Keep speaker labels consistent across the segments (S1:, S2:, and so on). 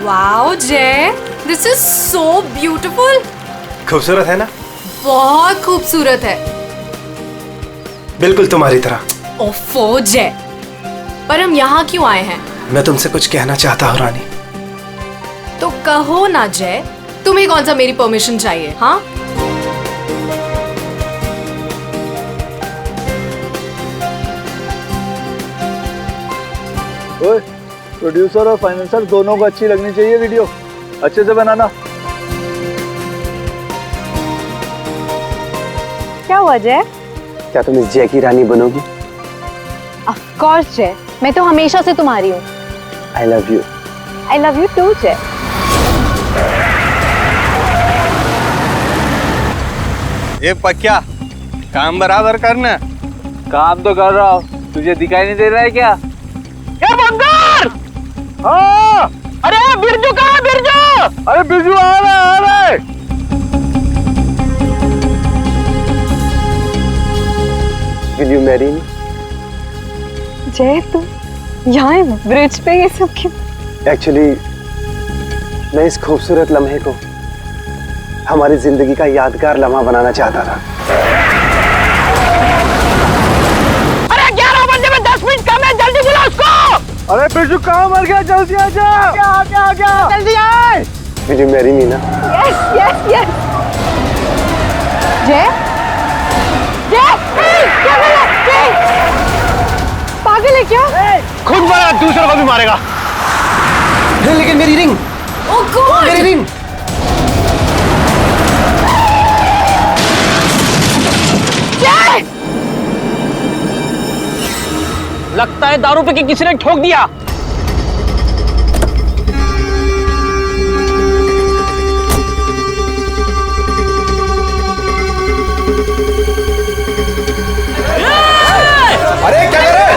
S1: Wow जय, this is so beautiful.
S2: खूबसूरत है ना?
S1: बहुत खूबसूरत है।
S2: बिल्कुल तुम्हारी तरह।
S1: ओफो जय, पर हम यहाँ क्यों आए हैं?
S2: मैं तुमसे कुछ कहना चाहता हूँ रानी।
S1: तो कहो ना जय, तुम्हें कौन सा मेरी परमिशन चाहिए? हाँ,
S3: ओए, प्रोड्यूसर और फाइनेंसर दोनों को अच्छी लगनी चाहिए वीडियो, अच्छे से बनाना।
S4: क्या हुआ जय?
S2: क्या तुम इस जय की रानी बनोगी?
S4: ऑफ कोर्स जय, मैं तो हमेशा से तुम्हारी हूँ।
S2: I love you.
S4: I love you too Jai.
S5: ये पक्या काम बराबर करना।
S3: काम तो कर रहा हूँ, तुझे दिखाई नहीं दे रहा है क्या?
S6: ये बंदर!
S3: हाँ,
S6: अरे बिरजू कहाँ है बिरजू?
S3: अरे बिरजू आ रहा है।
S2: Will you marry me?
S4: जय तुम यहाँ ब्रिज पे ये सब क्यों?
S2: एक्चुअली मैं इस खूबसूरत लम्हे को हमारी जिंदगी का यादगार लम्हा बनाना चाहता था।
S6: अरे 11 बजे में 10 मिनट कम है, जल्दी बुला उसको।
S3: अरे बिरजू कहाँ मर गया? जल्दी आ जा।
S6: क्या जल्दी आए।
S2: Will you marry me ना?
S4: Yes yes yes. जय जय क्या बोला? जय पागल है क्या?
S6: खुद मारा, दूसरों को भी मारेगा।
S2: लेकिन मेरी रिंग,
S1: ओह गॉड,
S2: मेरी रिंग।
S6: लगता है दारू पे किसी ने ठोक दिया।
S2: अरे क्या कर रहे हैं?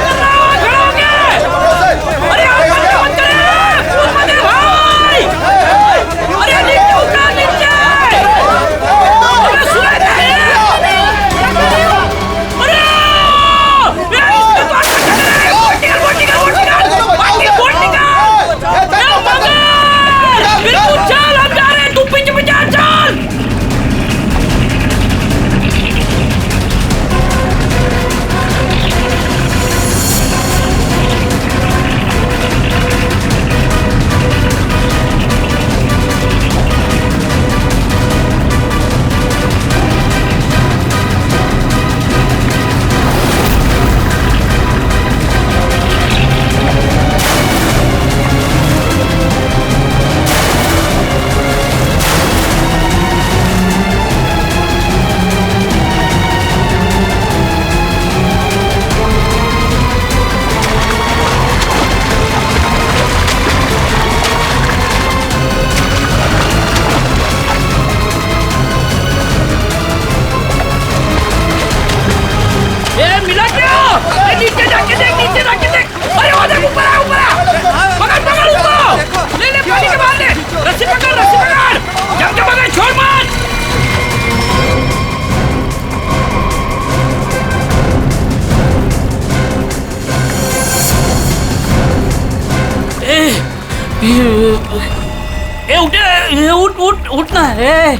S6: उठना है।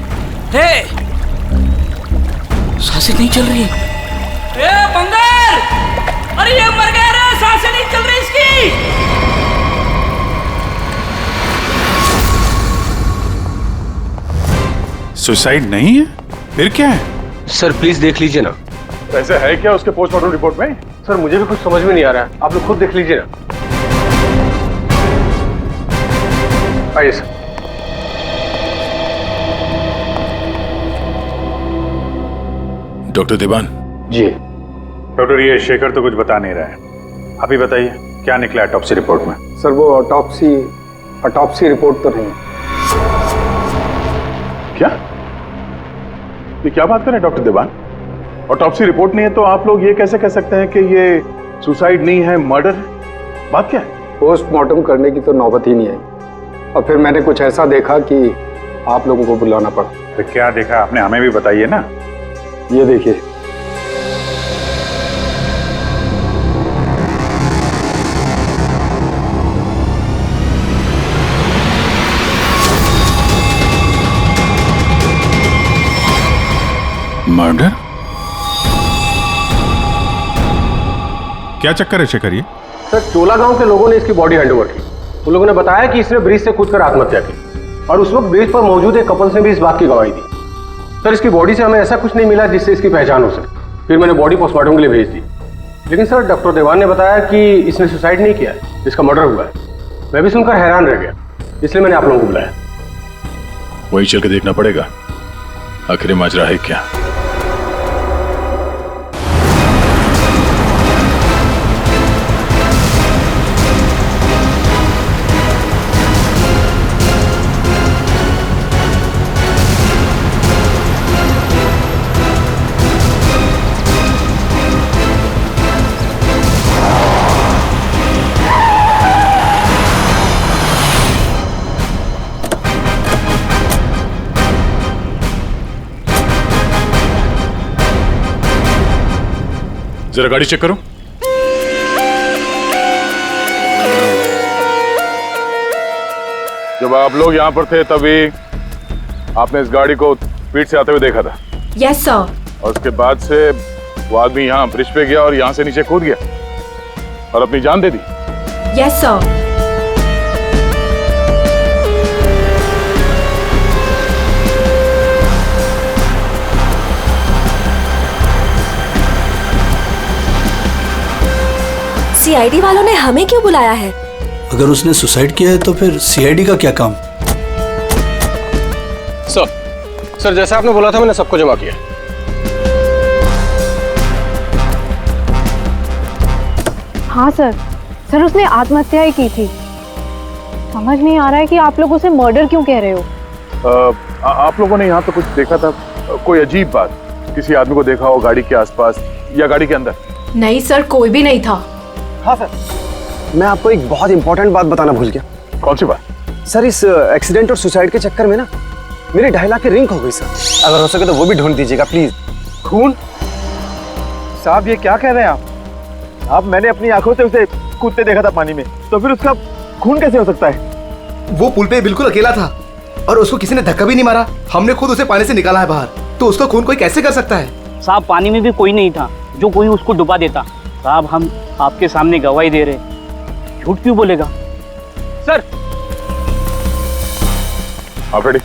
S6: सांसें नहीं चल रही। बंदर! अरे ये मर गया रे, सांसें नहीं चल रही इसकी।
S7: सुसाइड नहीं है, फिर क्या है?
S5: सर प्लीज देख लीजिए ना।
S7: ऐसा है क्या उसके पोस्टमार्टम रिपोर्ट में?
S5: सर मुझे भी कुछ समझ में नहीं आ रहा है, आप लोग खुद देख लीजिए ना। आइए सर।
S7: डॉक्टर देवान।
S5: जी
S7: डॉक्टर ये शेखर तो कुछ बता नहीं रहा है, आप ही बताइए क्या निकला ऑटोप्सी रिपोर्ट में?
S8: सर वो ऑटोप्सी रिपोर्ट तो नहीं है।
S7: क्या? ये क्या बात कर रहे हैं डॉक्टर देवान? ऑटोप्सी रिपोर्ट नहीं है तो आप लोग ये कैसे कह सकते हैं कि ये सुसाइड नहीं है, मर्डर? बात क्या है?
S8: पोस्टमार्टम करने की तो नौबत ही नहीं आई और फिर मैंने कुछ ऐसा देखा कि आप लोगों को बुलाना पड़ा।
S7: तो क्या देखा आपने, हमें भी बताइए ना।
S8: ये देखिए,
S7: मर्डर? क्या चक्कर है शेखर ये?
S5: सर, चोला गांव के लोगों ने इसकी बॉडी हैंडओवर की। उन लोगों ने बताया कि इसने ब्रिज से कूदकर आत्महत्या की और उस वक्त ब्रिज पर मौजूद एक कपल ने भी इस बात की गवाही दी। सर, इसकी बॉडी से हमें ऐसा कुछ नहीं मिला जिससे इसकी पहचान हो सके। फिर मैंने बॉडी पोस्टमार्टम के लिए भेज दी, लेकिन सर डॉक्टर देवान ने बताया कि इसने सुसाइड नहीं किया है, इसका मर्डर हुआ है। मैं भी सुनकर हैरान रह गया, इसलिए मैंने आप लोगों को बुलाया।
S7: वही चल के देखना पड़ेगा आखिर माजरा है क्या। जरा गाड़ी चेक करो। जब आप लोग यहाँ पर थे तभी आपने इस गाड़ी को स्पीड से आते हुए देखा था।
S1: Yes sir.
S7: और उसके बाद से वो आदमी यहाँ ब्रिज पे गया और यहाँ से नीचे कूद गया और अपनी जान दे दी।
S1: Yes sir.
S9: सीआईडी वालों ने हमें क्यों बुलाया है?
S3: अगर उसने सुसाइड किया है तो फिर सीआईडी का क्या काम?
S5: सर जैसा आपने बोला था मैंने सबको जमा किया।
S4: हाँ सर, सर उसने आत्महत्या ही की थी। समझ नहीं आ रहा है कि आप लोग उसे मर्डर क्यों कह रहे हो।
S7: आप लोगों ने यहाँ तो कुछ देखा था? कोई अजीब बात, किसी आदमी को देखा हो गाड़ी के आसपास या गाड़ी के अंदर?
S1: नहीं सर, कोई भी नहीं था।
S2: हाँ सर, मैं आपको एक बहुत इंपॉर्टेंट बात बताना भूल गया।
S7: कौन सी बात?
S2: सर, इस एक्सीडेंट और सुसाइड के चक्कर में ना मेरी 2.5 लाख की रिंग हो गई सर। अगर हो सके तो वो भी ढूंढ दीजिएगा प्लीज।
S3: खून? साहब ये क्या कह रहे हैं आप? मैंने अपनी आंखों से उसे कूदते देखा था पानी में, तो फिर उसका खून कैसे हो सकता है?
S10: वो पुल पे बिल्कुल अकेला था और उसको किसी ने धक्का भी नहीं मारा। हमने खुद उसे पानी से निकाला है बाहर, तो उसका खून कोई कैसे कर सकता है?
S6: साहब पानी में भी कोई नहीं था जो कोई उसको डुबा देता। साहब हम आपके सामने गवाही दे रहे, झूठ क्यों बोलेगा? सर
S7: आप रेडी?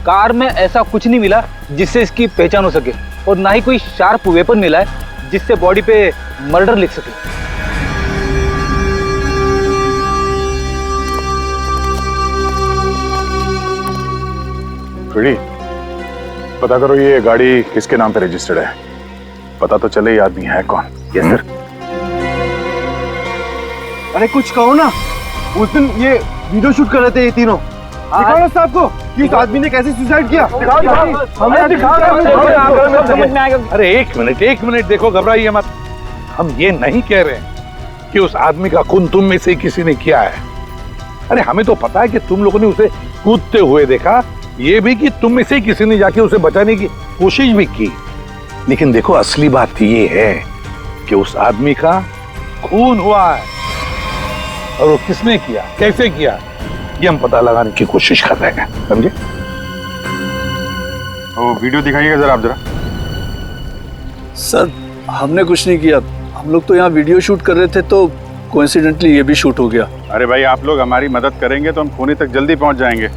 S6: कार में ऐसा कुछ नहीं मिला जिससे इसकी पहचान हो सके और ना ही कोई शार्प वेपन मिला है जिससे बॉडी पे मर्डर लिख सके।
S7: रेडी? पता करो ये गाड़ी किसके नाम पे रजिस्टर्ड है, पता तो चले ये आदमी है कौन।
S5: Yes sir.
S3: अरे कुछ कहो ना, उस दिन ये वीडियो शूट कर रहे थे ये तीनों। दिखाओ ना साहब को कि उस आदमी ने कैसे सुसाइड किया। हमें दिखाओ।
S11: अरे एक मिनट देखो, घबराइए मत। हम ये नहीं कह रहे हैं कि उस आदमी का खून तुम में से किसी ने किया है। अरे हमें तो पता है कि तुम लोगों ने उसे कूदते हुए देखा, ये भी कि तुम में से किसी ने जाके उसे बचाने की कोशिश भी की। लेकिन देखो असली बात ये है कि उस आदमी का खून हुआ है और वो किसने किया, कैसे किया, ये हम पता लगाने की कोशिश कर रहे हैं, समझे?
S7: वो वीडियो दिखाइएगा जरा आप। जरा
S3: सर हमने कुछ नहीं किया, हम लोग तो यहाँ वीडियो शूट कर रहे थे तो कोइंसिडेंटली ये भी शूट हो गया।
S7: अरे भाई आप लोग हमारी मदद करेंगे तो हम खूनी तक जल्दी पहुंच जाएंगे।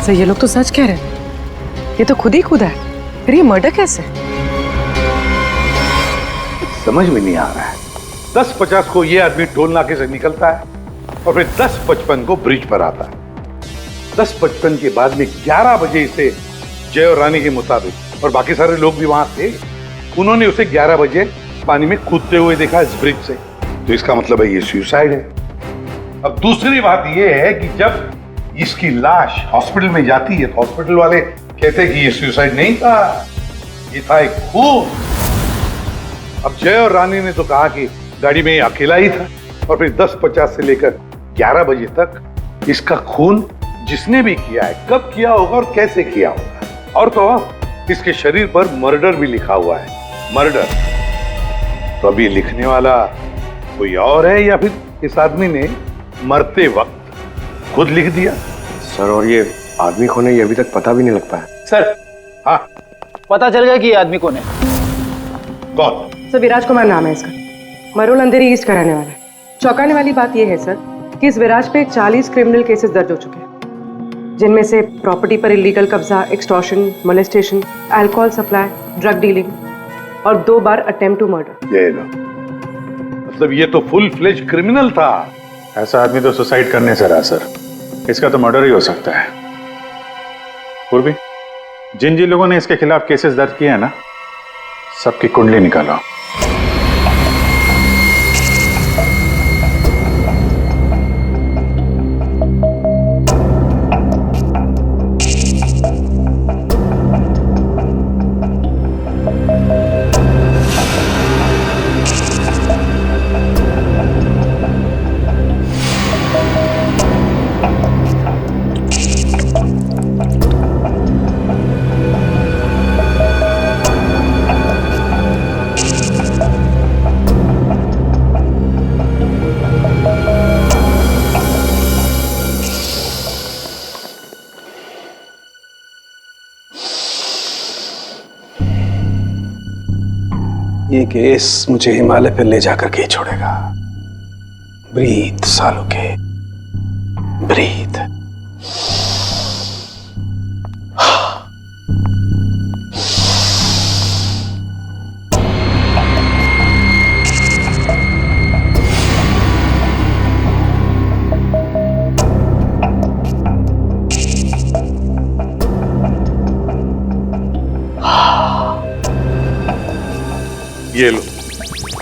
S4: सर ये लोग तो सच कह रहे हैं, ये तो खुद ही कूदा है, फिर ये मर्डर कैसे?
S11: समझ में नहीं आ रहा है। 10:50 को ये आदमी टोल नाके से निकलता है और फिर 10:55 को ब्रिज पर आता है। 10:55 के बाद में 11 बजे इसे जय और रानी के मुताबिक, और बाकी सारे लोग भी वहां थे, उन्होंने उसे 11 बजे पानी में कूदते हुए देखा इस ब्रिज से। तो इसका मतलब है ये सुसाइड है। अब दूसरी बात ये है कि जब इसकी लाश हॉस्पिटल में जाती है तो हॉस्पिटल वाले कहते हैं कि ये सुसाइड नहीं था, ये था एक खून। अब जय और रानी ने तो कहा कि गाड़ी में अकेला ही था, और फिर 10:50 से लेकर 11 बजे तक इसका खून जिसने भी किया है, कब किया होगा और कैसे किया होगा। और तो इसके शरीर पर मर्डर भी लिखा हुआ है, मर्डर। तो अब ये लिखने वाला कोई और है या फिर इस आदमी ने मरते वक्त खुद लिख दिया?
S5: सर, और ये आदमी कौन है ये अभी तक पता भी नहीं लग पाया।
S6: सर,
S11: हाँ,
S6: पता चल गया कि ये आदमी कौन है।
S11: कौन?
S12: सर, विराज कुमार नाम है इसका, मरोल अंधेरी ईस्ट का रहने वाला है। चौंकाने वाली बात यह है सर कि इस विराज पे 40 क्रिमिनल केसेस दर्ज हो चुके हैं, जिनमें से प्रॉपर्टी पर इलीगल कब्जा, extortion, molestation, alcohol supply, drug dealing और 2 बार अटेम्प्ट टू मर्डर।
S11: ये लो, मतलब ये तो फुल फ्लेज क्रिमिनल था।
S7: ऐसा आदमी तो सुसाइड करने से रहा सर, इसका तो मर्डर ही हो सकता है। पूर्वी, जिन जिन लोगों ने इसके खिलाफ केसेस दर्ज किए हैं ना, सबकी कुंडली निकालो।
S2: ये केस मुझे हिमालय पर ले जाकर के ही छोड़ेगा। ब्रीथ सालों के, ब्रीथ।
S11: ये लो,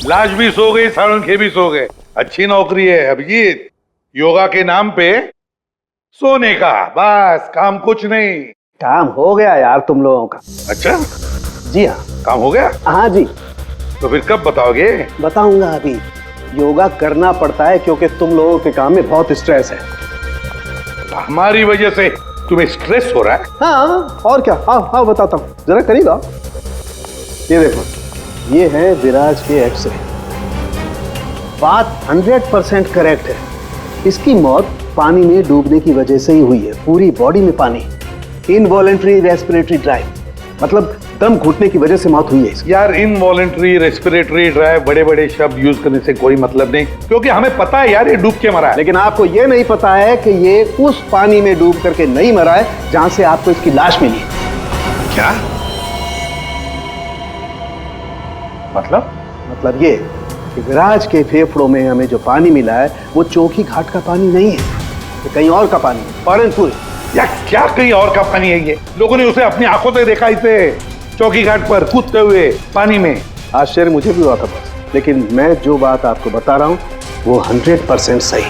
S11: लाश भी सो गई, साळुंखे भी सो गए। अच्छी नौकरी है अभिजीत, योगा के नाम पे सोने का, बस काम कुछ नहीं।
S2: काम हो गया यार तुम लोगों का।
S11: अच्छा
S2: जी हाँ,
S11: काम हो गया?
S2: हाँ जी।
S11: तो फिर कब बताओगे?
S2: बताऊंगा अभी। योगा करना पड़ता है क्योंकि तुम लोगों के काम में बहुत स्ट्रेस है।
S11: हमारी वजह से तुम्हें स्ट्रेस हो रहा है?
S2: हाँ, और क्या। हाँ हाँ, बताता हूँ, जरा करीब आओ। ये देखो, ये है विराज के एक्सरे। बात 100% करेक्ट है। इसकी मौत पानी में डूबने की वजह से ही हुई है। पूरी बॉडी में पानी, इनवॉलेंट्री रेस्पिरेटरी ड्राइव, मतलब दम घुटने की वजह से मौत हुई है इसकी।
S11: यार, इनवॉलेंट्री रेस्पिरेटरी ड्राइव बड़े बड़े शब्द यूज करने से कोई मतलब नहीं, क्योंकि हमें पता है यार ये डूब के मरा है।
S2: लेकिन आपको ये नहीं पता है कि ये उस पानी में डूब करके नहीं मरा है जहां से आपको इसकी लाश मिली।
S11: क्या
S2: मतलब ये कि विराज के फेफड़ों में हमें जो पानी मिला है वो चौकी घाट का पानी नहीं है, ये कहीं और का पानी है, फॉरेनपुर।
S11: या क्या कहीं और का पानी है? ये लोगों ने उसे अपनी आंखों से देखा, इसे चौकी घाट पर कूदते हुए पानी में।
S2: आश्चर्य मुझे भी हुआ था बस, लेकिन मैं जो बात आपको बता रहा हूँ वो 100% सही।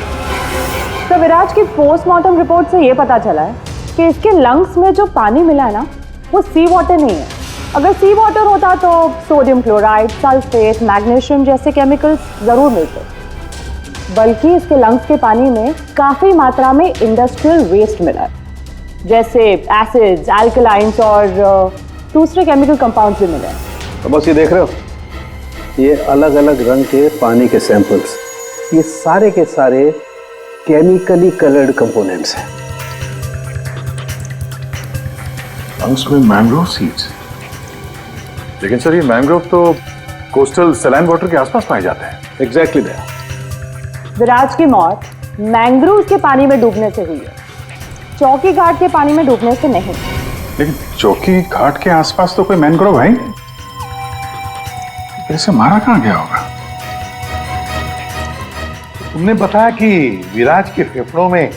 S4: तो विराज की पोस्टमार्टम रिपोर्ट से ये पता चला है कि इसके लंग्स में जो पानी मिला है ना, वो सी वाटर नहीं है। अगर सी वाटर होता तो सोडियम क्लोराइड, सल्फेट, मैग्नीशियम जैसे केमिकल्स जरूर मिलते, बल्कि इसके लंग्स के पानी में काफी मात्रा में इंडस्ट्रियल वेस्ट मिला है, जैसे एसिड्स, अल्कलाइंस और दूसरे केमिकल कंपाउंड्स भी मिले हैं।
S2: तो बस ये देख रहे हो, ये अलग अलग रंग के पानी के सैंपल्स, ये सारे के सारे केमिकली कलर्ड कंपोनेंट्स हैं।
S7: लंग्स में मैंग्रोव सीड्स, लेकिन सर ये मैंग्रोव तो कोस्टल सैलाइन वाटर के आसपास पाए जाते हैं।
S2: Exactly that.
S4: विराज की मौत मैंग्रोव के पानी में डूबने से हुई है, चौकी घाट के पानी में डूबने से नहीं।
S7: लेकिन चौकी घाट के आसपास तो कोई मैंग्रोव है ही, इसे मारा कहाँ गया होगा?
S11: तुमने बताया कि विराज के फेफड़ों में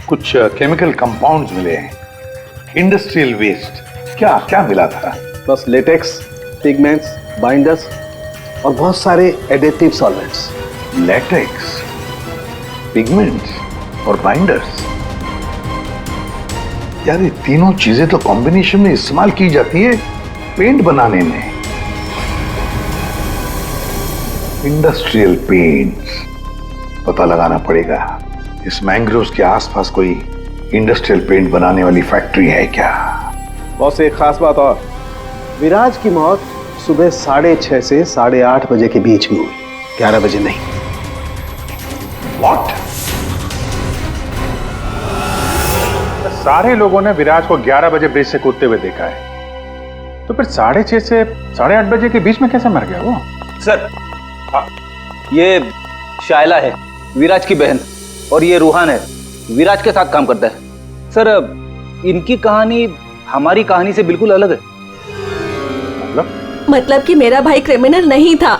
S11: कुछ केमिकल कंपाउंड्स मिले हैं, इंडस्ट्रियल वेस्ट। क्या क्या मिला था?
S2: बस लेटेक्स, पिगमेंट्स, बाइंडर्स और बहुत सारे एडिटिव सॉल्वेंट्स।
S11: लेटेक्स, पिगमेंट्स और बाइंडर्स, यार ये तीनों चीजें तो कॉम्बिनेशन में इस्तेमाल की जाती है पेंट बनाने में। इंडस्ट्रियल पेंट्स, पता लगाना पड़ेगा इस मैंग्रोव्स के आसपास कोई इंडस्ट्रियल पेंट बनाने वाली फैक्ट्री है क्या?
S2: बॉस एक खास बात और, विराज की मौत सुबह 6:30 से 8:30 बजे के बीच में हुई, 11 बजे नहीं।
S11: What?
S7: सारे लोगों ने विराज को 11 बजे ब्रिज से कूदते हुए देखा है, तो फिर 6:30 से 8:30 बजे के बीच में कैसे मर गया वो?
S6: सर ये शायला है, विराज की बहन, और ये रूहान है, विराज के साथ काम करता है। सर इनकी कहानी हमारी कहानी से बिल्कुल अलग है।
S9: मतलब कि मेरा भाई क्रिमिनल नहीं था,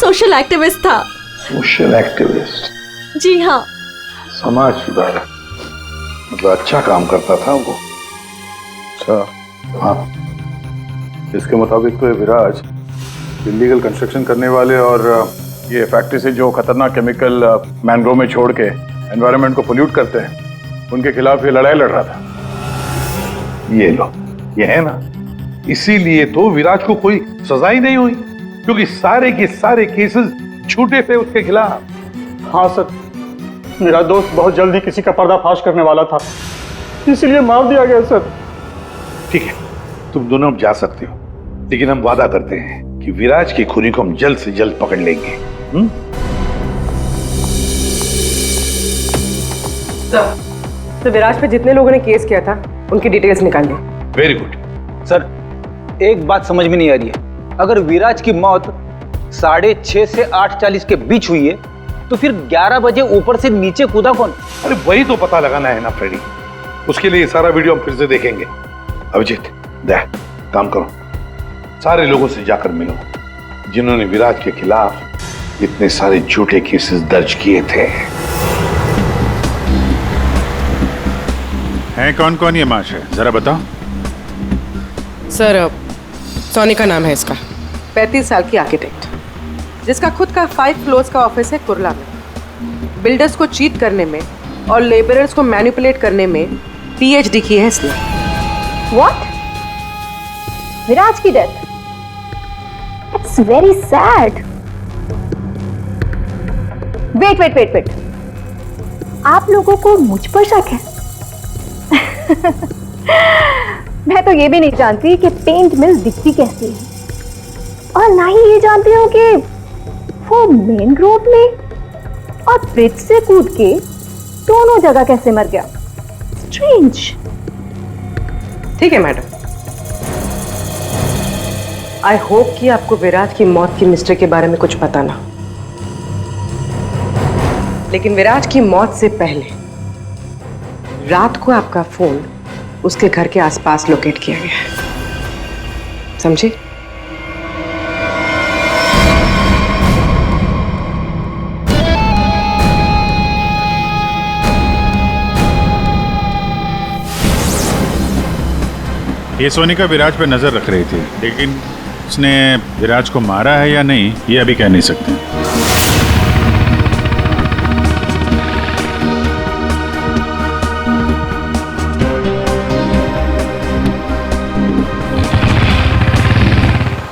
S9: सोशल एक्टिविस्ट था।
S11: Social activist?
S9: जी हाँ।
S11: समाज सुधारक, मतलब अच्छा काम करता था वो। अच्छा, हाँ।
S7: इसके मुताबिक तो ये विराज इलीगल कंस्ट्रक्शन करने वाले और ये फैक्ट्री से जो खतरनाक केमिकल मैनग्रोव में छोड़ के एनवायरनमेंट को पोल्यूट करते हैं, उनके खिलाफ ये लड़ाई लड़ रहा था।
S11: ये लो, ये है ना, इसीलिए तो विराज को कोई सजा ही नहीं हुई, क्योंकि सारे के सारे केसेस झूठे थे उसके खिलाफ।
S3: हाँ सर, मेरा दोस्त बहुत जल्दी किसी का पर्दाफाश करने वाला था, इसीलिए मार दिया गया सर।
S11: ठीक है, तुम दोनों अब जा सकते हो, लेकिन हम वादा करते हैं कि विराज के खूनी को हम जल्द से जल्द पकड़ लेंगे।
S12: तो विराज पे जितने लोगों ने केस किया था उनकी डिटेल्स निकाल ली।
S11: Very good.
S6: सर एक बात समझ में नहीं आ रही है, अगर विराज की मौत 6:30 से 8:40 के बीच हुई है, तो फिर 11 बजे ऊपर से नीचे कूदा कौन?
S11: अरे वही तो पता लगाना है ना फ्रेडी, उसके लिए सारा वीडियो हम फिर से देखेंगे। अभिजीत, दे काम करो, सारे लोगों से जाकर मिलो जिन्होंने विराज के खिलाफ इतने सारे झूठे केसेस दर्ज किए थे।
S7: हैं कौन कौन ये महाशय, जरा बताओ।
S12: सर सोनी का नाम है इसका, 35 साल की आर्किटेक्ट, जिसका खुद का 5 फ्लोर्स का ऑफिस है कुर्ला में। बिल्डर्स को चीट करने में और लेबरर्स को मैनिपुलेट करने में पीएचडी की है इसने।
S4: व्हाट? विराज की death? It's very sad. Wait, आप लोगों को मुझ पर शक है? मैं तो ये भी नहीं जानती कि पेंट मिल दिखती कैसी है, और ना ही ये जानती हूँ कि वो मेन रोड में और ब्रिज से कूद के दोनों जगह कैसे मर गया। स्ट्रेंज।
S12: ठीक है मैडम, आई होप कि आपको विराज की मौत की मिस्ट्री के बारे में कुछ पता ना, लेकिन विराज की मौत से पहले रात को आपका फोन उसके घर के आसपास लोकेट किया गया है, समझे?
S7: ये सोनिका विराज पर नजर रख रही थी, लेकिन उसने विराज को मारा है या नहीं ये अभी कह नहीं सकते।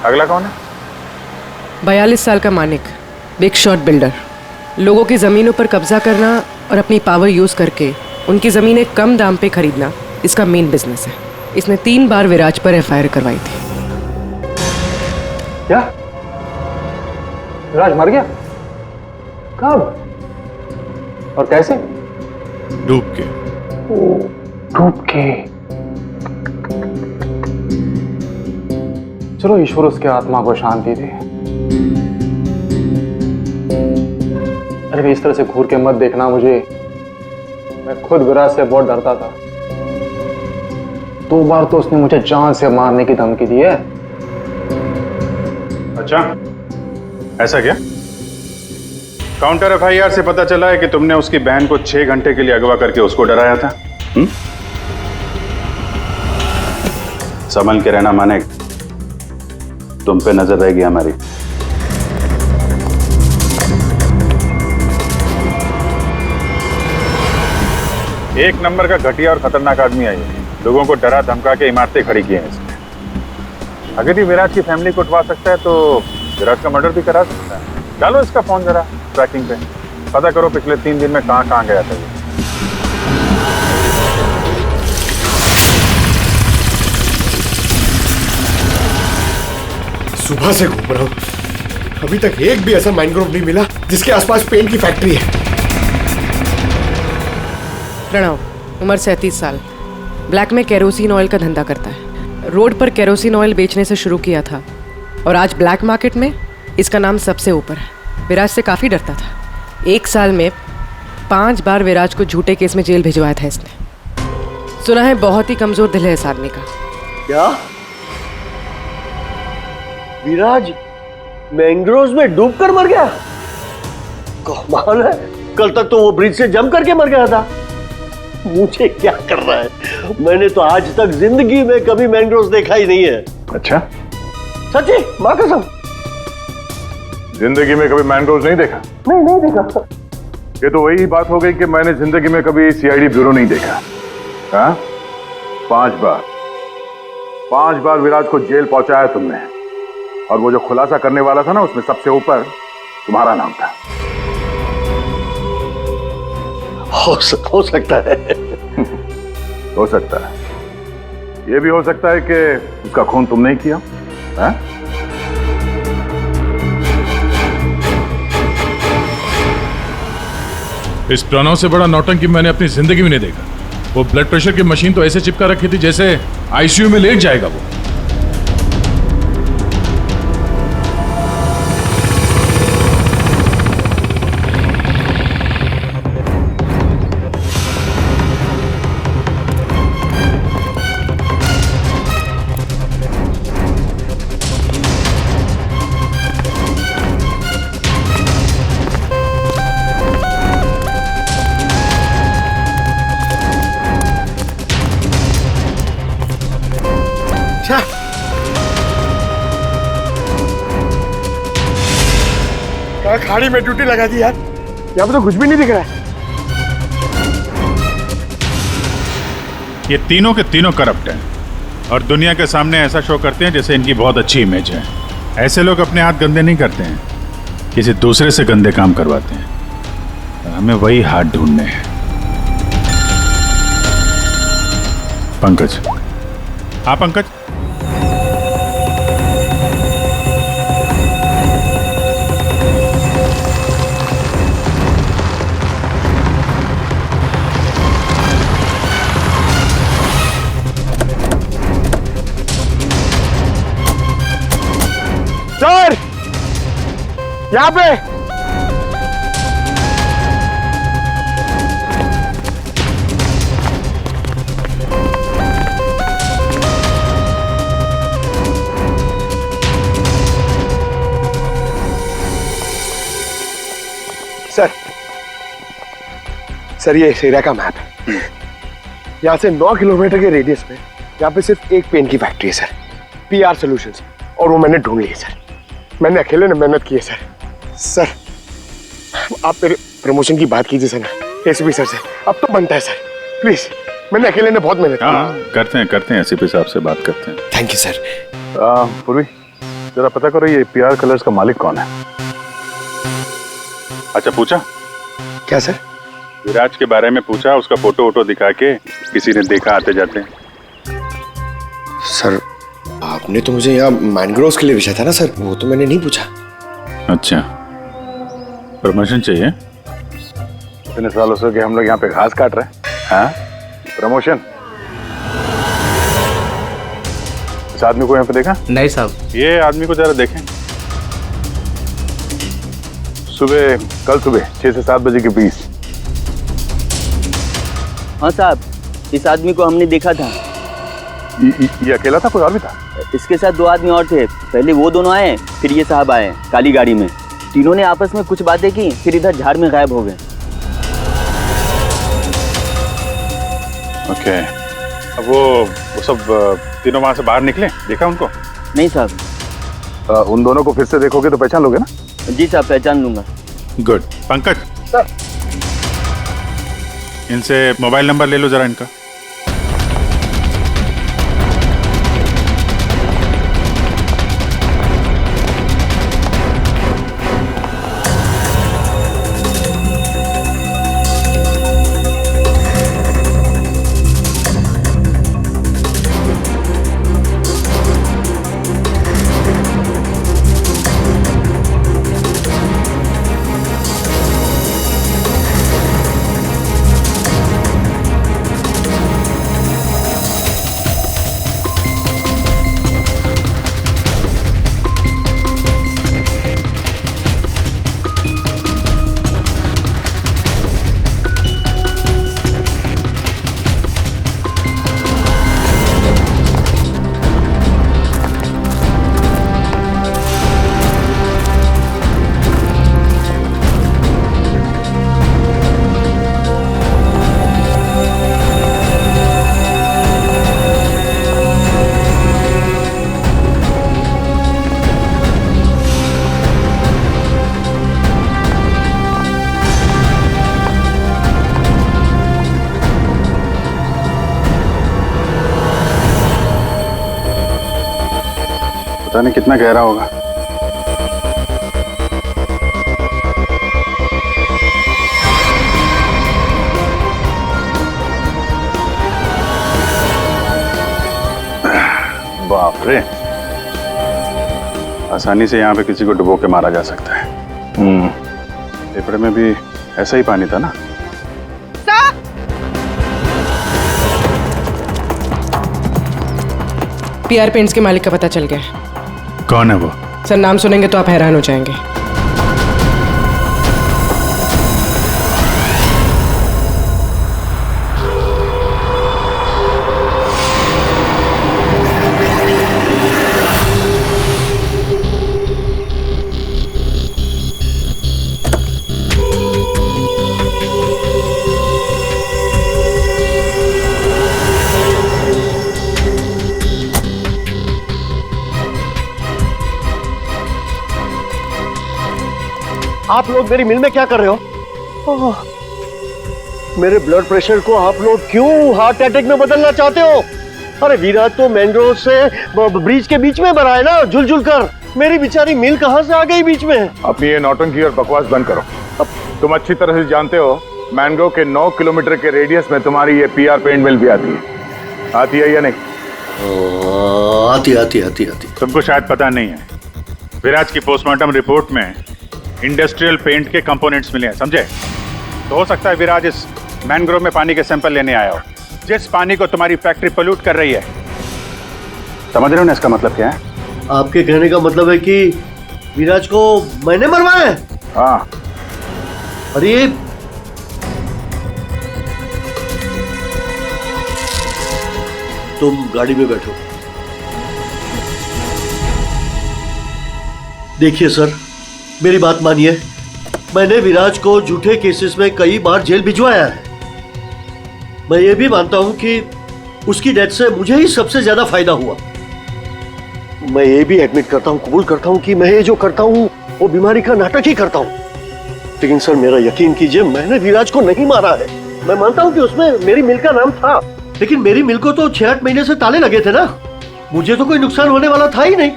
S7: अगला कौन है?
S12: 42 साल का मानिक, बिग शॉट बिल्डर। लोगों की जमीनों पर कब्जा करना और अपनी पावर यूज करके उनकी जमीनें कम दाम पे खरीदना इसका मेन बिजनेस है। इसने 3 बार विराज पर एफआईआर करवाई थी।
S8: क्या? विराज मर गया? कब और कैसे?
S7: डूब के।
S8: डूब के? चलो ईश्वर उसके आत्मा को शांति दे। अरे इस तरह से घूर के मत देखना मुझे, मैं खुद विराज से बहुत डरता था। 2 बार तो उसने मुझे जान से मारने की धमकी दी है।
S7: अच्छा, ऐसा क्या? काउंटर एफआईआर से पता चला है कि तुमने उसकी बहन को 6 घंटे के लिए अगवा करके उसको डराया था। संभल के रहना मानेक, तुम पे नजर रहेगी हमारी। एक नंबर का घटिया और खतरनाक आदमी है ये, लोगों को डरा धमका के इमारतें खड़ी की हैं इसने। अगर ये विराज की फैमिली को उठवा सकता है तो विराज का मर्डर भी करा सकता है। डालो इसका फोन जरा ट्रैकिंग पे, पता करो पिछले 3 दिन में कहां गया था ये।
S10: सुबह से घूम रहा हूँ, अभी तक एक भी ऐसा मैनग्रोव नहीं मिला जिसके आसपास पेंट की फैक्ट्री है।
S12: प्रणव, उम्र 37 साल, ब्लैक में केरोसिन ऑयल का धंधा करता है। रोड पर केरोसिन ऑयल बेचने से शुरू किया था और आज ब्लैक मार्केट में इसका नाम सबसे ऊपर है। विराज से काफ़ी डरता था। 1 साल में 5 बार विराज को झूठे केस में जेल भिजवाया था इसने। सुना है बहुत ही कमजोर दिल है इस आदमी का।
S13: क्या विराज मैंग्रोव्स में डूबकर मर गया? कमाल है, कल तक तो वो ब्रिज से जंप करके मर गया था। मुझे क्या कर रहा है, मैंने तो आज तक जिंदगी में कभी मैंग्रोव्स देखा ही नहीं है।
S7: अच्छा,
S13: सच्ची माँ कसम।
S7: जिंदगी में कभी मैंग्रोव्स नहीं देखा?
S13: नहीं देखा।
S7: ये तो वही बात हो गई कि मैंने जिंदगी में कभी सीआईडी ब्यूरो नहीं देखा। हाँ, 5 बार विराज को जेल पहुंचाया तुमने, और वो जो खुलासा करने वाला था ना, उसमें सबसे ऊपर तुम्हारा नाम था।
S13: हो सकता है।
S7: हो सकता है, ये भी हो सकता है कि उसका खून तुमने ही किया। हाँ?
S14: इस प्रणव से बड़ा नौटंकी मैंने अपनी जिंदगी में नहीं देखा। वो ब्लड प्रेशर की मशीन तो ऐसे चिपका रखी थी जैसे आईसीयू में लेट जाएगा वो।
S10: खाड़ी में ड्यूटी लगा दी यार, यहाँ पे तो कुछ भी नहीं दिख रहा है।
S14: ये तीनों के तीनों करप्ट हैं और दुनिया के सामने ऐसा शो करते हैं जैसे इनकी बहुत अच्छी इमेज है। ऐसे लोग अपने हाथ गंदे नहीं करते हैं, किसी दूसरे से गंदे काम करवाते हैं। हमें वही हाथ ढूंढने हैं। पंकज। हाँ पंकज।
S10: सर, यहाँ पे सर ये इस एरिया का मैप है। यहाँ से 9 किलोमीटर के रेडियस में यहाँ पे सिर्फ एक पेन की फैक्ट्री है सर, पीआर सॉल्यूशंस, और वो मैंने ढूंढ ली है सर। मैंने अकेले ने मेहनत की है सर। सर आप मेरे प्रमोशन की बात कीजिए सर ना एसीपी सर से, अब तो बनता है सर, प्लीज। मैंने अकेले ने बहुत मेहनत की।
S14: करते हैं एसीपी साहब से बात करते हैं।
S10: Thank you sir.
S7: पूर्वी जरा पता करो ये पीआर कलर्स का मालिक कौन है। अच्छा पूछा
S10: क्या सर?
S14: विराज के बारे में पूछा, उसका फोटो वोटो दिखा के किसी ने देखा आते जाते?
S10: सर आपने तो मुझे यहाँ मैनग्रोव्स के लिए भेजा था ना सर, वो तो मैंने नहीं पूछा।
S14: अच्छा, प्रमोशन चाहिए?
S7: इतने सालों से कि हम लोग यहाँ पे घास काट रहे हैं। हाँ, प्रमोशन? इस आदमी को यहाँ पे देखा?
S8: नहीं साहब।
S14: ये आदमी को जरा देखें। कल सुबह 6 से 7 बजे के बीच।
S13: हाँ साहब, इस आदमी को हमने देखा था।
S7: ये अकेला था, कोई और भी था?
S13: इसके साथ 2 आदमी और थे। पहले वो दोनों आए, फिर ये साहब आए काली गाड़ी में। तीनों ने आपस में कुछ बातें की, फिर इधर झाड़ में गायब हो गए।
S14: ओके, अब वो सब तीनों वहां से बाहर निकले, देखा उनको?
S13: नहीं साहब।
S7: उन दोनों को फिर से देखोगे तो पहचान लोगे ना?
S13: जी साहब, पहचान लूंगा।
S14: गुड। पंकज सर, इनसे मोबाइल नंबर ले लो जरा इनका। पता नहीं कितना गहरा होगा। बाप रे, आसानी से यहाँ पे किसी को डुबो के मारा जा सकता है। पेपर में भी ऐसा ही पानी था ना।
S12: पीआर पेंट्स के मालिक का पता चल गया।
S14: कौन है वो?
S12: सर नाम सुनेंगे तो आप हैरान हो जाएंगे।
S13: आप लोग मेरी मिल में क्या कर रहे हो? मेरे ब्लड प्रेशर को आप लोग क्यों हार्ट अटैक में बदलना चाहते हो? अरे विराज तो मैंग्रोव से ब्रिज के बीच में बना है ना, झुल झुल कर। मेरी बेचारी मिल कहां से आ गई बीच में?
S7: अपनी ये नौटंकी और बकवास बंद करो। तुम अच्छी तरह से जानते हो मैंग्रोव के 9 किलोमीटर के रेडियस में तुम्हारी ये पीआर पेंट मिल भी आती है या नहीं?
S13: आती।
S14: तुमको शायद पता नहीं है, विराज की पोस्टमार्टम रिपोर्ट में इंडस्ट्रियल पेंट के कंपोनेंट्स मिले हैं, समझे? तो हो सकता है विराज इस मैंग्रोव में पानी के सैंपल लेने आया हो, जिस पानी को तुम्हारी फैक्ट्री पोल्यूट कर रही है। समझ रहे हो ना इसका मतलब क्या है?
S13: आपके कहने का मतलब है कि विराज को मैंने मरवाया है?
S7: हाँ।
S13: अरे तुम गाड़ी में बैठो। देखिए सर, मेरी बात मानिए, मैंने विराज को झूठे केसेस में कई बार जेल भिजवाया है। मैं ये भी मानता हूं कि उसकी डेथ से मुझे ही सबसे ज्यादा फायदा हुआ। मैं ये भी एडमिट करता हूं, कबूल करता हूं कि मैं ये जो करता हूं वो बीमारी का नाटक ही करता हूं। लेकिन सर मेरा यकीन कीजिए, मैंने विराज को नहीं मारा है। मैं मानता हूं कि उसमें मेरी मिल का नाम था, लेकिन मेरी मिल को तो 6-8 महीने से ताले लगे थे ना। मुझे तो कोई नुकसान होने वाला था ही नहीं,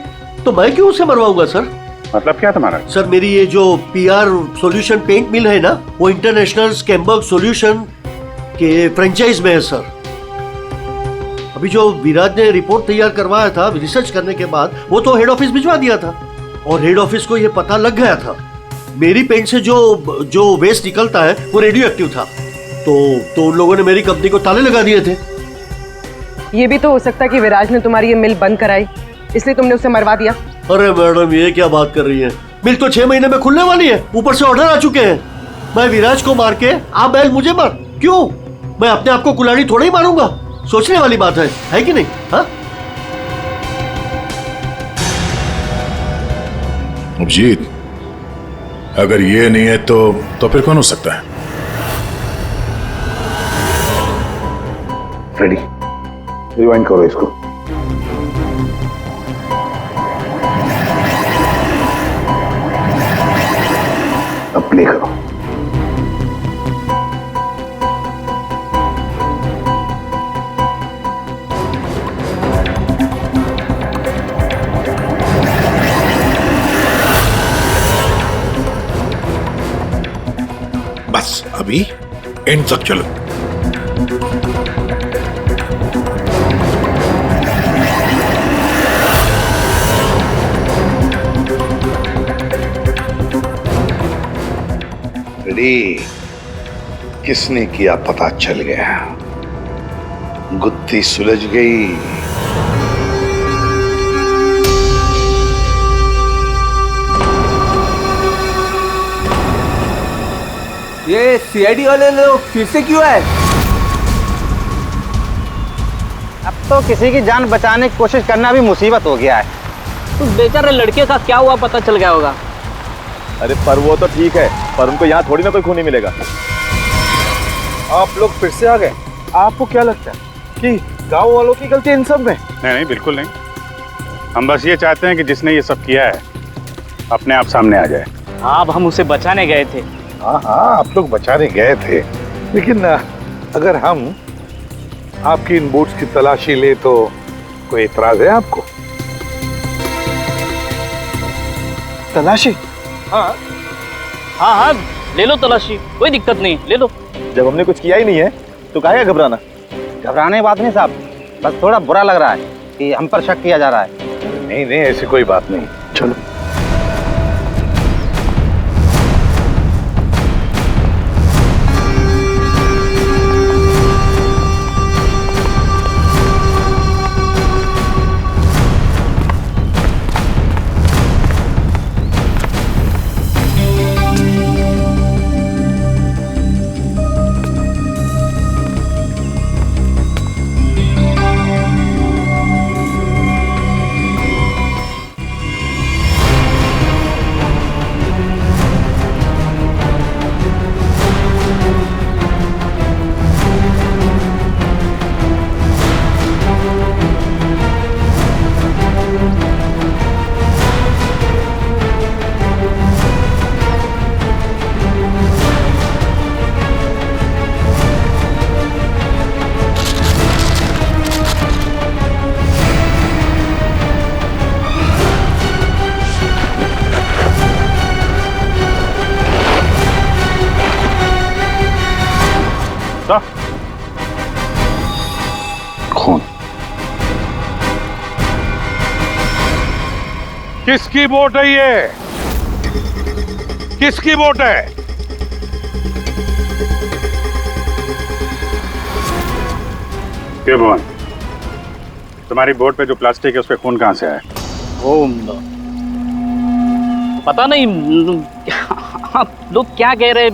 S13: तो मैं क्यों उसे मरवाऊंगा सर?
S14: मतलब क्या तुम्हारा?
S13: सर मेरी ये जो पीआर सॉल्यूशन पेंट मिल है ना, वो इंटरनेशनल स्कैम्बर्ग सॉल्यूशन के फ्रेंचाइज में है सर। अभी जो विराज ने रिपोर्ट तैयार करवाया था रिसर्च करने के बाद, वो तो हेड ऑफिस भिजवा दिया था और हेड ऑफिस को ये पता लग गया था मेरी पेंट से जो वेस्ट निकलता है वो रेडियो एक्टिव था। तो उन लोगों ने मेरी कंपनी को ताले लगा दिए थे।
S12: ये भी तो हो सकता है कि विराज ने तुम्हारी ये मिल बंद कराई, इसलिए तुमने उसे मरवा दिया।
S13: अरे मैडम, ये क्या बात कर रही है? मिल तो 6 महीने में खुलने वाली है, ऊपर से ऑर्डर आ चुके हैं। मैं विराज को मार के आप बैल मुझे मार, क्यों? मैं अपने आप को कुल्हाड़ी थोड़ा ही मारूंगा। सोचने वाली बात है कि नहीं? हाँ
S7: अभिजीत, अगर ये नहीं है तो फिर कौन हो सकता है?
S2: रेडी, रिवाइंड करो इसको। अब प्ले करो।
S11: बस अभी एंड तक चलो। किसने किया पता चल गया, गुत्थी सुलझ गई।
S6: ये सीआईडी वाले लोग फिर से क्यों आए?
S15: अब तो किसी की जान बचाने की कोशिश करना भी मुसीबत हो गया है।
S16: उस बेचारे लड़के का क्या हुआ पता चल गया होगा।
S3: अरे पर वो तो ठीक है, पर उनको यहाँ थोड़ी ना कोई खूनी मिलेगा। आप लोग फिर से आ गए। आपको क्या लगता है कि गांव वालों की गलती इन सब में?
S14: नहीं, बिल्कुल नहीं। हम बस ये चाहते हैं कि जिसने ये सब किया है अपने आप सामने आ जाए।
S16: अब हम उसे बचाने गए थे।
S11: हाँ, आप लोग बचाने गए थे, लेकिन अगर हम आपकी इन बूट्स की तलाशी ले तो कोई एतराज है आपको?
S3: तलाशी?
S16: हाँ हाँ हाँ, ले लो तलाशी, कोई दिक्कत नहीं, ले लो।
S3: जब हमने कुछ किया ही नहीं है तो काहे घबराना?
S15: घबराने की बात नहीं साहब, बस थोड़ा बुरा लग रहा है कि हम पर शक किया जा रहा है।
S7: नहीं नहीं, ऐसी कोई बात नहीं।
S3: चलो।
S7: खून
S11: किसकी बोट है ये? किसकी बोट है?
S14: क्यों भुवन, तुम्हारी बोट पे जो प्लास्टिक है उस पे खून कहाँ से आया?
S16: वो पता नहीं, लोग क्या कह रहे,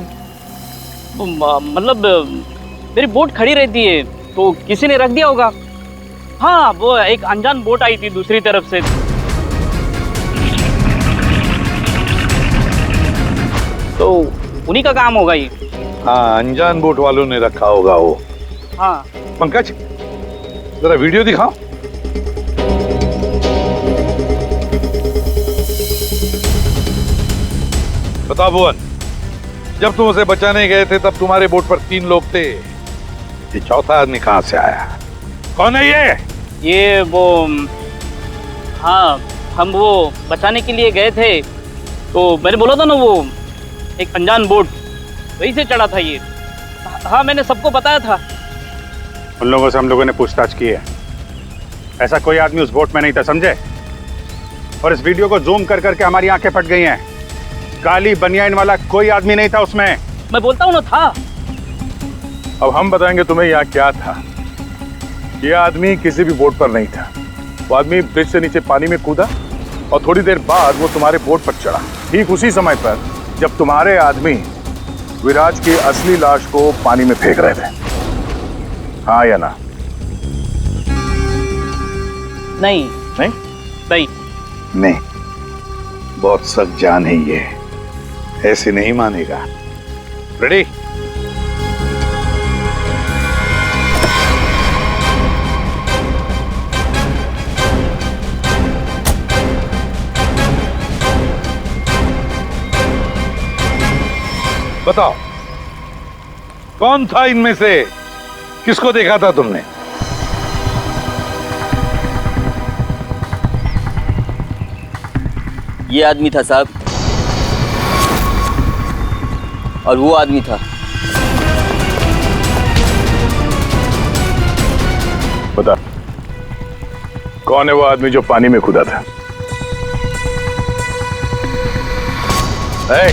S16: मतलब मेरी बोट खड़ी रहती है तो किसी ने रख दिया होगा। हाँ, वो एक अनजान बोट आई थी दूसरी तरफ से। तो उन्हीं का काम होगा ये।
S11: हाँ, अनजान बोट वालों ने रखा होगा वो।
S16: हाँ।
S11: पंकज, जरा वीडियो दिखाओ। बताओ भुवन, जब तुम उसे बचाने गए थे तब तुम्हारे बोट पर 3 लोग थे, ये चौथा आदमी कहाँ से आया? कौन है ये?
S16: ये वो, हाँ, हम वो बचाने के लिए गए थे तो मैंने बोला था ना, वो एक अनजान बोट वहीं से चढ़ा था ये। हाँ, मैंने सबको बताया था।
S14: उन लोगों से हम लोगों ने पूछताछ की है, ऐसा कोई आदमी उस बोट में नहीं था, समझे? और इस वीडियो को जूम कर करके हमारी आंखें फट गई हैं। काली बनियान वाला कोई आदमी नहीं था उसमें।
S16: मैं बोलता हूँ ना, था।
S7: अब हम बताएंगे तुम्हें यहाँ क्या था। ये आदमी किसी भी बोट पर नहीं था। वो आदमी ब्रिज से नीचे पानी में कूदा और थोड़ी देर बाद वो तुम्हारे बोट पर चढ़ा, ठीक उसी समय पर जब तुम्हारे आदमी विराज की असली लाश को पानी में फेंक रहे थे। हाँ या ना?
S16: नहीं
S7: नहीं
S16: नहीं
S11: नहीं, बहुत सख्त जान है ये, ऐसे नहीं मानेगा। रेडी? बताओ, कौन था इनमें से? किसको देखा था तुमने?
S17: ये आदमी था साहब, और वो आदमी था।
S7: बता, कौन है वो आदमी जो पानी में कूदा था? है?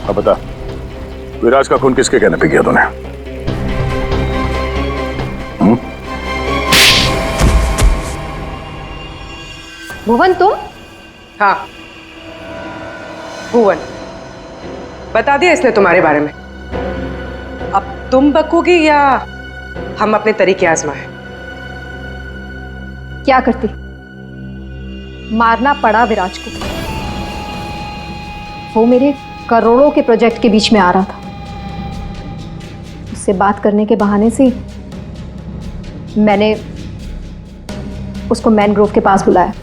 S7: अब बता, विराज का खून किसके कहने पे किया तूने?
S12: भुवन, तुम? हाँ, भुवन। बता दिया इसने तुम्हारे बारे में। अब तुम बकोगी या हम अपने तरीके आजमाएं?
S18: क्या करती? मारना पड़ा विराज को। वो मेरे करोड़ों के प्रोजेक्ट के बीच में आ रहा था। उससे बात करने के बहाने से मैंने उसको मैनग्रोव के पास बुलाया।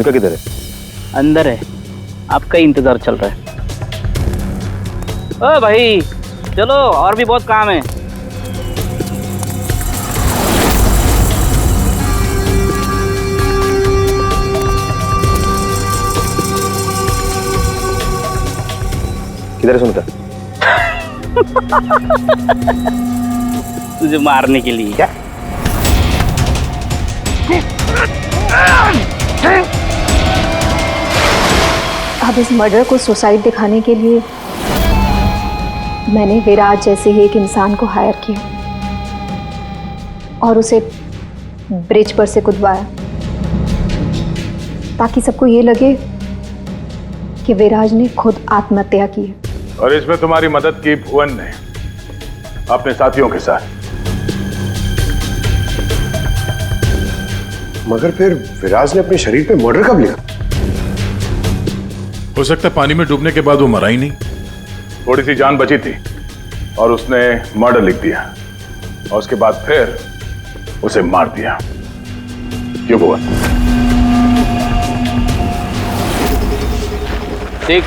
S3: मोनिका किधर है?
S16: अंदर है, आपका ही इंतजार चल रहा है। ओ भाई चलो, और भी बहुत काम है।
S3: किधर है सुनकर?
S16: तुझे मारने के लिए।
S3: क्या?
S18: अब इस मर्डर को सुसाइड दिखाने के लिए मैंने विराज जैसे ही एक इंसान को हायर किया और उसे ब्रिज पर से कूदवाया ताकि सबको ये लगे कि विराज ने खुद आत्महत्या की है।
S7: और इसमें तुम्हारी मदद की भुवन ने अपने साथियों के साथ।
S10: मगर फिर विराज ने अपने शरीर पे मर्डर कब लिखा?
S7: हो सकता है पानी में डूबने के बाद वो मरा ही नहीं, थोड़ी सी जान बची थी और उसने मर्डर लिख दिया और उसके बाद फिर उसे मार दिया। क्यों भुवन?
S16: देख,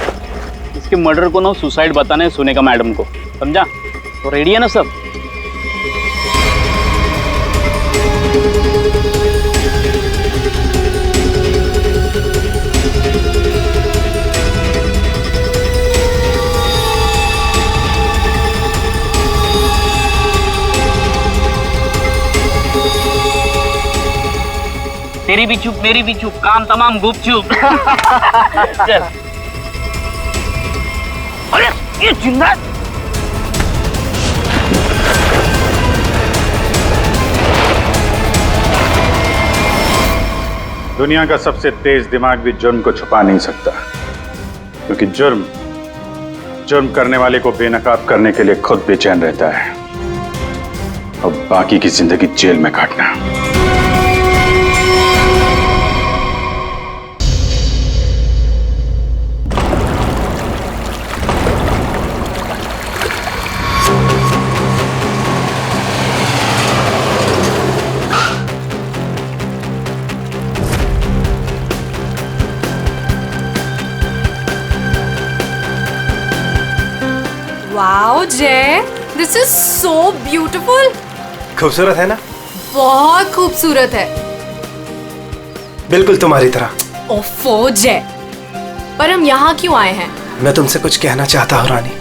S16: इसके मर्डर को ना सुसाइड बताने सुने का मैडम को, समझा? तो रेडी है ना सब? तेरी भी चुप मेरी भी चुप, काम तमाम गुपचुप। चल। अरे ये जिंदा
S14: दुनिया का सबसे तेज दिमाग भी जुर्म को छुपा नहीं सकता, क्योंकि जुर्म करने वाले को बेनकाब करने के लिए खुद बेचैन रहता है और बाकी की जिंदगी जेल में काटना।
S1: वाओ जय, दिस इज सो ब्यूटीफुल।
S19: खूबसूरत है ना?
S1: बहुत खूबसूरत है।
S19: बिल्कुल तुम्हारी तरह।
S1: ओफो जय, पर हम यहाँ क्यों आए हैं?
S19: मैं तुमसे कुछ कहना चाहता हूँ रानी।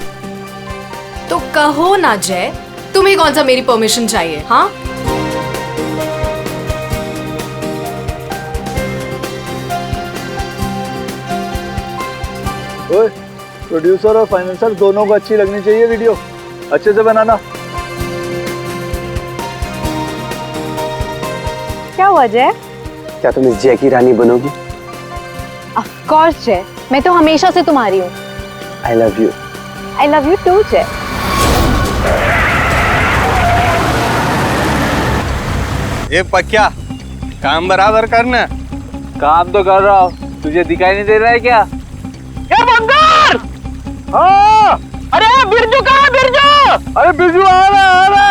S1: तो कहो ना जय, तुम्हें कौन सा मेरी परमिशन चाहिए? हाँ,
S3: प्रोड्यूसर और फाइनेंसर दोनों को अच्छी लगनी चाहिए वीडियो, अच्छे से बनाना।
S4: क्या हुआ जय?
S2: क्या तुम इस जय की रानी बनोगी?
S4: ऑफ कोर्स जय, मैं तो हमेशा से तुम्हारी हूँ।
S2: I love you.
S4: I love you too Jai.
S19: ये पक्या, काम बराबर करना।
S6: काम तो कर रहा हूँ, तुझे दिखाई नहीं दे रहा है क्या?
S3: ये बंदर! हाँ!
S16: अरे बिरजू कहाँ है? बिरजू!
S3: अरे बिरजू आ रहा है, आ रहा